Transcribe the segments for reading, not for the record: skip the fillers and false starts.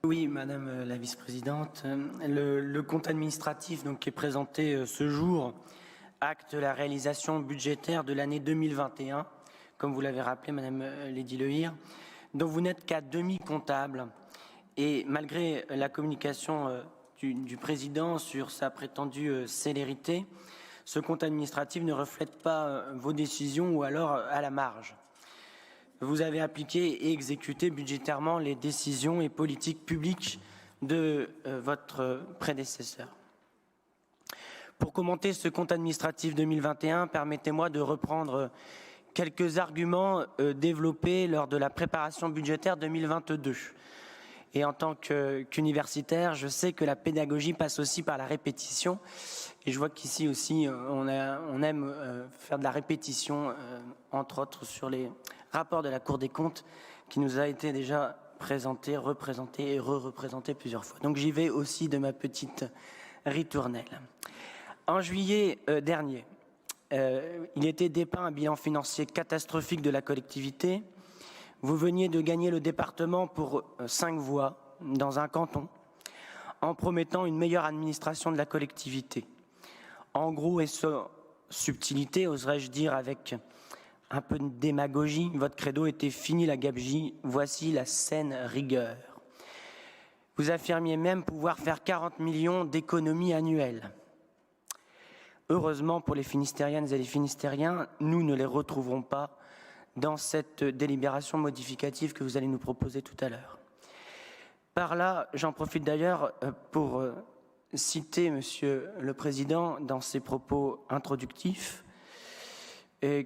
Oui, Madame la Vice-présidente. Le compte administratif qui est présenté ce jour acte la réalisation budgétaire de l'année 2021, comme vous l'avez rappelé, Madame Lady Lehir, dont vous n'êtes qu'à demi-comptable. Et malgré la communication du Président sur sa prétendue célérité, ce compte administratif ne reflète pas vos décisions ou alors à la marge. Vous avez appliqué et exécuté budgétairement les décisions et politiques publiques de votre prédécesseur. Pour commenter ce compte administratif 2021, permettez-moi de reprendre quelques arguments développés lors de la préparation budgétaire 2022. Et en tant qu'universitaire, je sais que la pédagogie passe aussi par la répétition. Et je vois qu'ici aussi, on aime faire de la répétition, entre autres sur les rapports de la Cour des comptes, qui nous a été déjà présenté, représenté et re-représenté plusieurs fois. Donc j'y vais aussi de ma petite ritournelle. En juillet dernier, il était dépeint un bilan financier catastrophique de la collectivité. Vous veniez de gagner le département pour 5 voix dans un canton, en promettant une meilleure administration de la collectivité. En gros et sans subtilité, oserais-je dire avec un peu de démagogie, votre credo était « fini la gabegie, voici la saine rigueur ». Vous affirmiez même pouvoir faire 40 millions d'économies annuelles. Heureusement pour les Finistériennes et les Finistériens, nous ne les retrouverons pas dans cette délibération modificative que vous allez nous proposer tout à l'heure. Par là, j'en profite d'ailleurs pour citer Monsieur le Président dans ses propos introductifs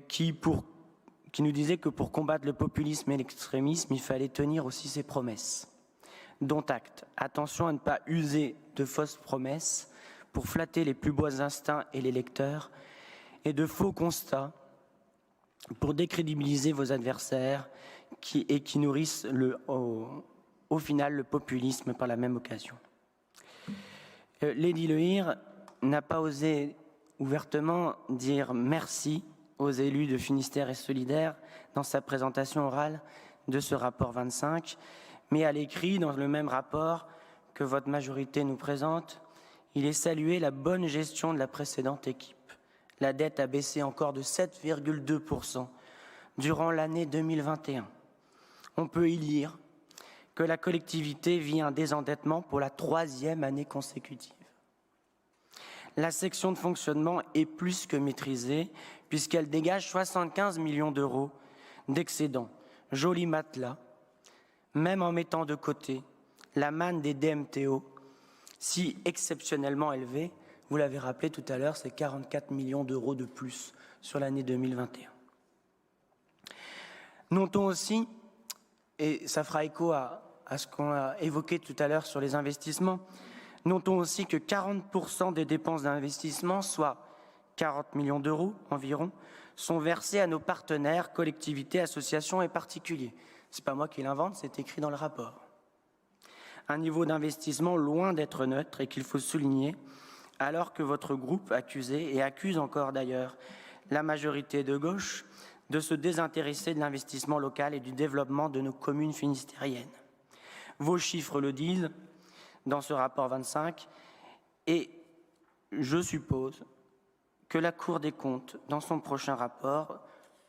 qui nous disait que pour combattre le populisme et l'extrémisme, il fallait tenir aussi ses promesses. Dont acte. Attention à ne pas user de fausses promesses pour flatter les plus beaux instincts et les lecteurs et de faux constats pour décrédibiliser vos adversaires qui nourrissent au final le populisme par la même occasion. Lady Lehir n'a pas osé ouvertement dire merci aux élus de Finistère et Solidaire dans sa présentation orale de ce rapport 25, mais à l'écrit, dans le même rapport que votre majorité nous présente, il est salué la bonne gestion de la précédente équipe. La dette a baissé encore de 7,2% durant l'année 2021. On peut y lire que la collectivité vit un désendettement pour la 3e année consécutive. La section de fonctionnement est plus que maîtrisée puisqu'elle dégage 75 millions d'euros d'excédent. Joli matelas, même en mettant de côté la manne des DMTO, si exceptionnellement élevée, vous l'avez rappelé tout à l'heure, c'est 44 millions d'euros de plus sur l'année 2021. Notons aussi, et ça fera écho à ce qu'on a évoqué tout à l'heure sur les investissements, notons aussi que 40% des dépenses d'investissement, soit 40 millions d'euros environ, sont versés à nos partenaires, collectivités, associations et particuliers. Ce n'est pas moi qui l'invente, c'est écrit dans le rapport. Un niveau d'investissement loin d'être neutre et qu'il faut souligner, alors que votre groupe accusait, et accuse encore d'ailleurs, la majorité de gauche de se désintéresser de l'investissement local et du développement de nos communes finistériennes. Vos chiffres le disent dans ce rapport 25 et je suppose que la Cour des comptes, dans son prochain rapport,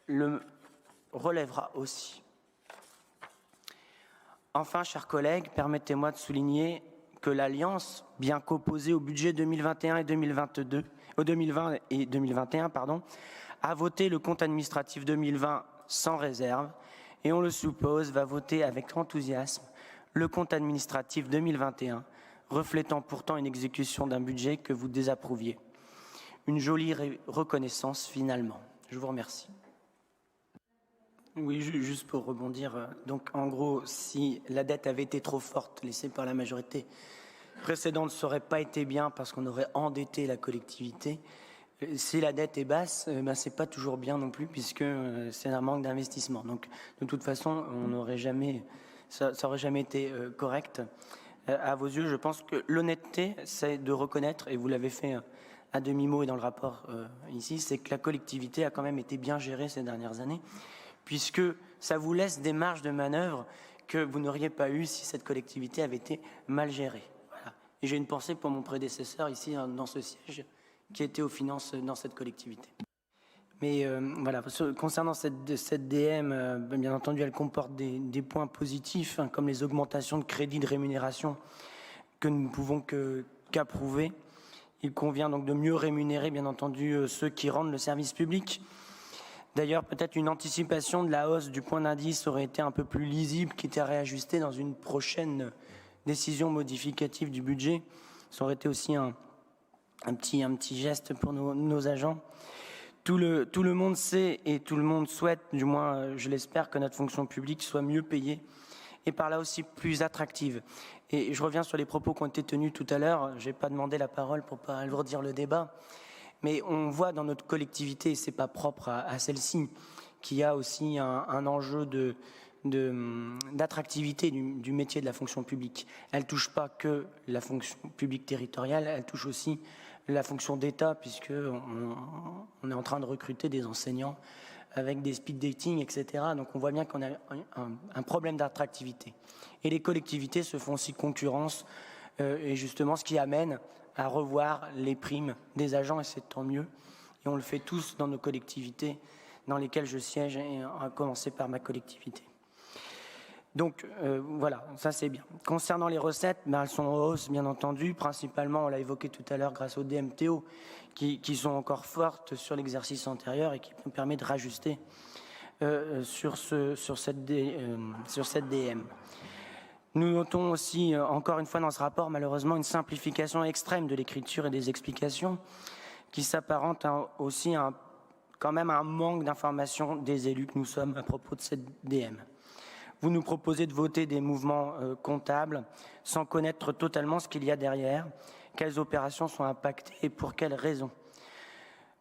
le relèvera aussi. Enfin, chers collègues, permettez-moi de souligner que l'Alliance, bien qu'opposée au budget 2021 et 2022, au 2020 et 2021, a voté le compte administratif 2020 sans réserve et on le suppose va voter avec enthousiasme le compte administratif 2021, reflétant pourtant une exécution d'un budget que vous désapprouviez. Une jolie reconnaissance finalement. Je vous remercie. Oui, juste pour rebondir, donc en gros, si la dette avait été trop forte, laissée par la majorité précédente, ça n'aurait pas été bien parce qu'on aurait endetté la collectivité. Si la dette est basse, c'est pas toujours bien non plus puisque c'est un manque d'investissement. Donc de toute façon, on n'aurait jamais, ça aurait jamais été correct. À vos yeux, je pense que l'honnêteté, c'est de reconnaître, et vous l'avez fait à demi-mot et dans le rapport ici, c'est que la collectivité a quand même été bien gérée ces dernières années, puisque ça vous laisse des marges de manœuvre que vous n'auriez pas eu si cette collectivité avait été mal gérée. Voilà. Et j'ai une pensée pour mon prédécesseur ici dans ce siège qui était aux finances dans cette collectivité. Mais voilà, concernant cette DM, bien entendu, elle comporte des points positifs, hein, comme les augmentations de crédits de rémunération que nous ne pouvons qu'approuver. Il convient donc de mieux rémunérer, bien entendu, ceux qui rendent le service public. D'ailleurs, peut-être une anticipation de la hausse du point d'indice aurait été un peu plus lisible, qui était réajustée dans une prochaine décision modificative du budget. Ça aurait été aussi un petit geste pour nos agents. Tout le monde sait et tout le monde souhaite, du moins je l'espère, que notre fonction publique soit mieux payée et par là aussi plus attractive. Et je reviens sur les propos qui ont été tenus tout à l'heure. Je n'ai pas demandé la parole pour ne pas alourdir le débat, mais on voit dans notre collectivité, et ce n'est pas propre à celle-ci, qu'il y a aussi un enjeu d'attractivité du métier de la fonction publique. Elle ne touche pas que la fonction publique territoriale, elle touche aussi la fonction d'État, puisqu'on est en train de recruter des enseignants avec des speed dating, etc. Donc on voit bien qu'on a un problème d'attractivité. Et les collectivités se font aussi concurrence, et justement ce qui amène à revoir les primes des agents, et c'est tant mieux. Et on le fait tous dans nos collectivités dans lesquelles je siège, et à commencer par ma collectivité. Donc voilà, ça c'est bien. Concernant les recettes, elles sont en hausse bien entendu, principalement, on l'a évoqué tout à l'heure, grâce aux DMTO, qui sont encore fortes sur l'exercice antérieur et qui nous permettent de rajuster sur cette DM. Nous notons aussi, encore une fois dans ce rapport, malheureusement, une simplification extrême de l'écriture et des explications qui s'apparente aussi quand même à un manque d'information des élus que nous sommes à propos de cette DM. Vous nous proposez de voter des mouvements comptables sans connaître totalement ce qu'il y a derrière, quelles opérations sont impactées et pour quelles raisons.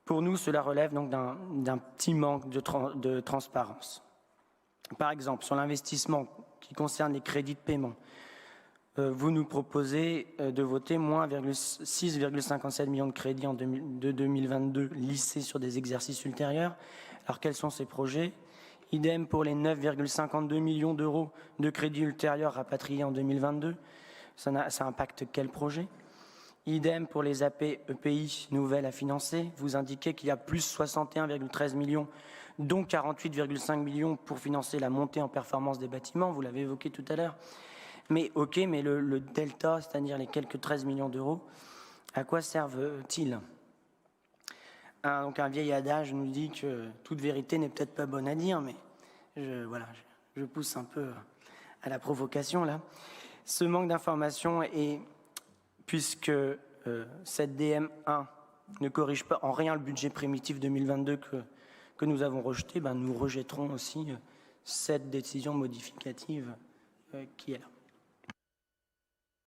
Pour nous, cela relève donc d'un petit manque de transparence. Par exemple, sur l'investissement qui concerne les crédits de paiement, vous nous proposez de voter moins 6,57 millions de crédits de 2022 lissés sur des exercices ultérieurs. Alors quels sont ces projets ? Idem pour les 9,52 millions d'euros de crédits ultérieurs rapatriés en 2022. Ça impacte quel projet? Idem pour les AP EPI nouvelles à financer. Vous indiquez qu'il y a plus 61,13 millions, dont 48,5 millions pour financer la montée en performance des bâtiments. Vous l'avez évoqué tout à l'heure. Mais ok, mais le delta, c'est-à-dire les quelques 13 millions d'euros, à quoi servent-ils? Donc un vieil adage nous dit que toute vérité n'est peut-être pas bonne à dire, mais je pousse un peu à la provocation là. Ce manque d'information, et puisque cette DM1 ne corrige pas en rien le budget primitif 2022 que nous avons rejeté, nous rejetterons aussi cette décision modificative qui est là.